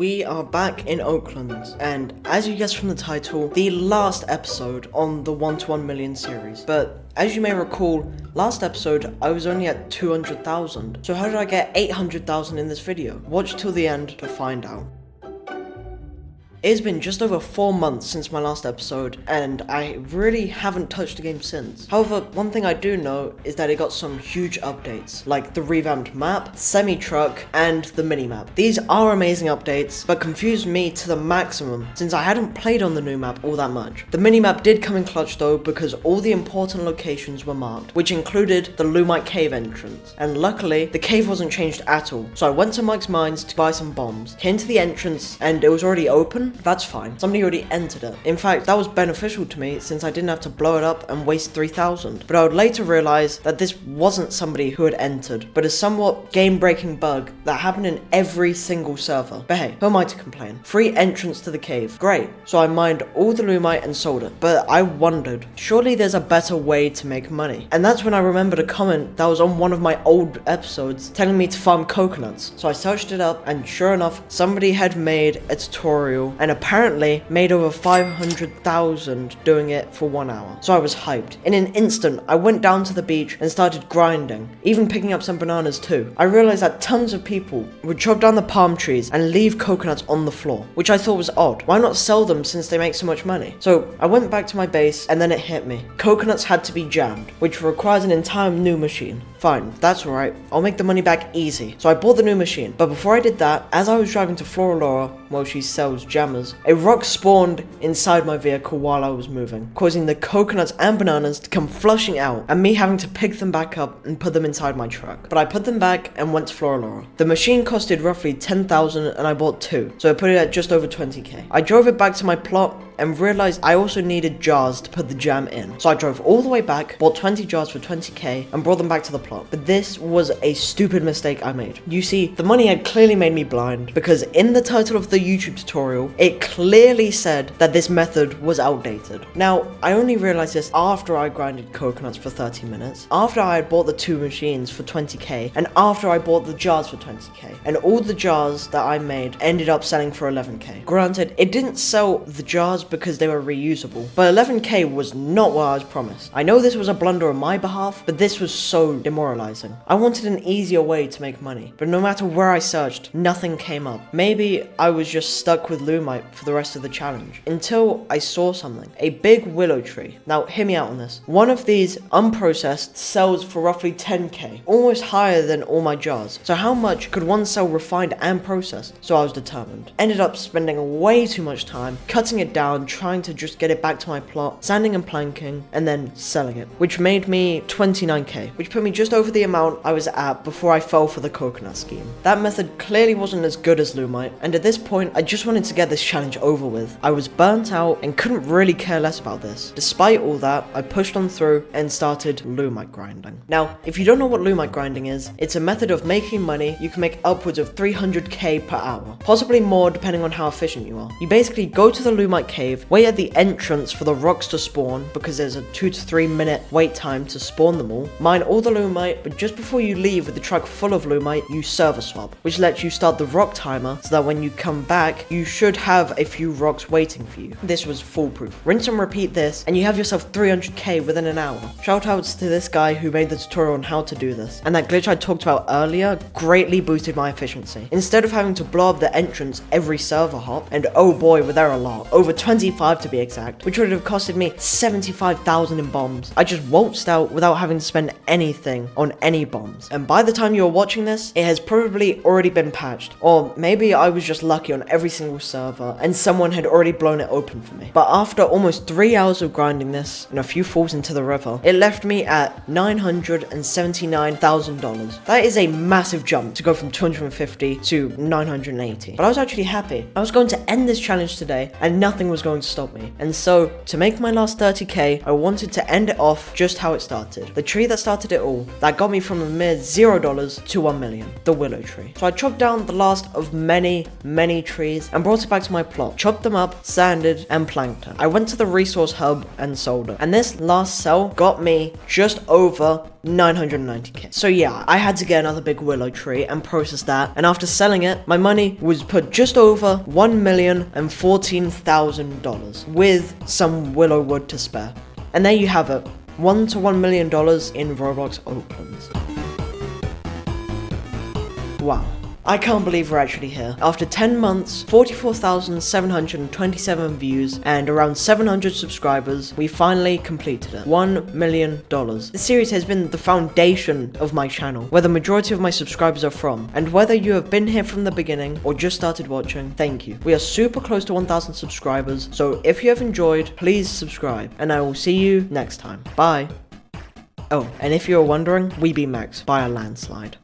We are back in Oaklands, and as you guessed from the title, the last episode on the 1 to 1 million series. But as you may recall, last episode I was only at 200,000. So how did I get 800,000 in this video? Watch till the end to find out. It has been just over 4 months since my last episode, and I really haven't touched the game since. However, one thing I do know is that it got some huge updates, like the revamped map, semi-truck, and the mini-map. These are amazing updates, but confused me to the maximum, since I hadn't played on the new map all that much. The mini-map did come in clutch though, because all the important locations were marked, which included the Lumite cave entrance. And luckily, the cave wasn't changed at all, so I went to Mike's Mines to buy some bombs, came to the entrance, and it was already open. That's fine. Somebody already entered it. In fact, that was beneficial to me since I didn't have to blow it up and waste 3,000. But I would later realize that this wasn't somebody who had entered, but a somewhat game-breaking bug that happened in every single server. But hey, who am I to complain? Free entrance to the cave. Great. So I mined all the Lumite and sold it. But I wondered, surely there's a better way to make money. And that's when I remembered a comment that was on one of my old episodes telling me to farm coconuts. So I searched it up, and sure enough, somebody had made a tutorial and apparently made over 500,000 doing it for 1 hour. So I was hyped. In an instant, I went down to the beach and started grinding, even picking up some bananas too. I realized that tons of people would chop down the palm trees and leave coconuts on the floor, which I thought was odd. Why not sell them since they make so much money? So I went back to my base, and then it hit me. Coconuts had to be jammed, which requires an entire new machine. Fine, that's alright. I'll make the money back easy. So I bought the new machine. But before I did that, as I was driving to Flora, well, she sells jammers, a rock spawned inside my vehicle while I was moving, causing the coconuts and bananas to come flushing out, and me having to pick them back up and put them inside my truck. But I put them back and went to Flora. The machine costed roughly 10,000 and I bought 2, so I put it at just over 20k. I drove it back to my plot and realized I also needed jars to put the jam in. So I drove all the way back, bought 20 jars for 20k, and brought them back to the plot. But this was a stupid mistake I made. You see, the money had clearly made me blind, because in the title of the YouTube tutorial, it clearly said that this method was outdated. Now, I only realized this after I grinded coconuts for 30 minutes, after I had bought the 2 machines for 20k, and after I bought the jars for 20k. And all the jars that I made ended up selling for 11k. Granted, it didn't sell the jars because they were reusable, but 11k was not what I was promised. I know this was a blunder on my behalf, but this was so demoralizing. I wanted an easier way to make money, but no matter where I searched, nothing came up. Maybe I was just stuck with Lumite for the rest of the challenge, until I saw something. A big willow tree. Now, hear me out on this. One of these unprocessed sells for roughly 10k, almost higher than all my jars. So how much could one sell refined and processed? So I was determined. Ended up spending way too much time cutting it down, trying to just get it back to my plot, sanding and planking, and then selling it, which made me 29k, which put me just over the amount I was at before I fell for the coconut scheme. That method clearly wasn't as good as Lumite, and at this point, I just wanted to get this challenge over with. I was burnt out and couldn't really care less about this. Despite all that, I pushed on through and started Lumite grinding. Now, if you don't know what Lumite grinding is, it's a method of making money. You can make upwards of 300k per hour, possibly more depending on how efficient you are. You basically go to the Lumite cave, wait at the entrance for the rocks to spawn, because there's a 2 to 3 minute wait time to spawn them all, mine all the Lumite, but just before you leave with the truck full of Lumite, you server swap, which lets you start the rock timer so that when you come back, you should have a few rocks waiting for you. This was foolproof. Rinse and repeat this, and you have yourself 300k within an hour. Shoutouts to this guy who made the tutorial on how to do this, and that glitch I talked about earlier greatly boosted my efficiency. Instead of having to blow up the entrance every server hop, and oh boy were there a lot, over 25 to be exact, which would have costed me 75,000 in bombs, I just waltzed out without having to spend anything on any bombs. And by the time you're watching this, it has probably already been patched, or maybe I was just lucky on every single server and someone had already blown it open for me. But after almost 3 hours of grinding this and a few falls into the river, it left me at $979,000. That is a massive jump to go from 250 to 980. But I was actually happy. I was going to end this challenge today and nothing was was going to stop me. And so, to make my last 30k, I wanted to end it off just how it started. The tree that started it all, that got me from a mere $0 to 1 million, the willow tree. So I chopped down the last of many trees and brought it back to my plot, chopped them up, sanded, and planked it. I went to the resource hub and sold it. And this last sell got me just over 990k. So yeah, I had to get another big willow tree and process that, and after selling it, my money was put just over $1,014,000 with some willow wood to spare. And there you have it, $1 to $1 million in Roblox Oaklands. Wow. I can't believe we're actually here. After 10 months, 44,727 views, and around 700 subscribers, we finally completed it. $1 million. This series has been the foundation of my channel, where the majority of my subscribers are from. And whether you have been here from the beginning or just started watching, thank you. We are super close to 1,000 subscribers, so if you have enjoyed, please subscribe, and I will see you next time. Bye. Oh, and if you're wondering, we beat Max by a landslide.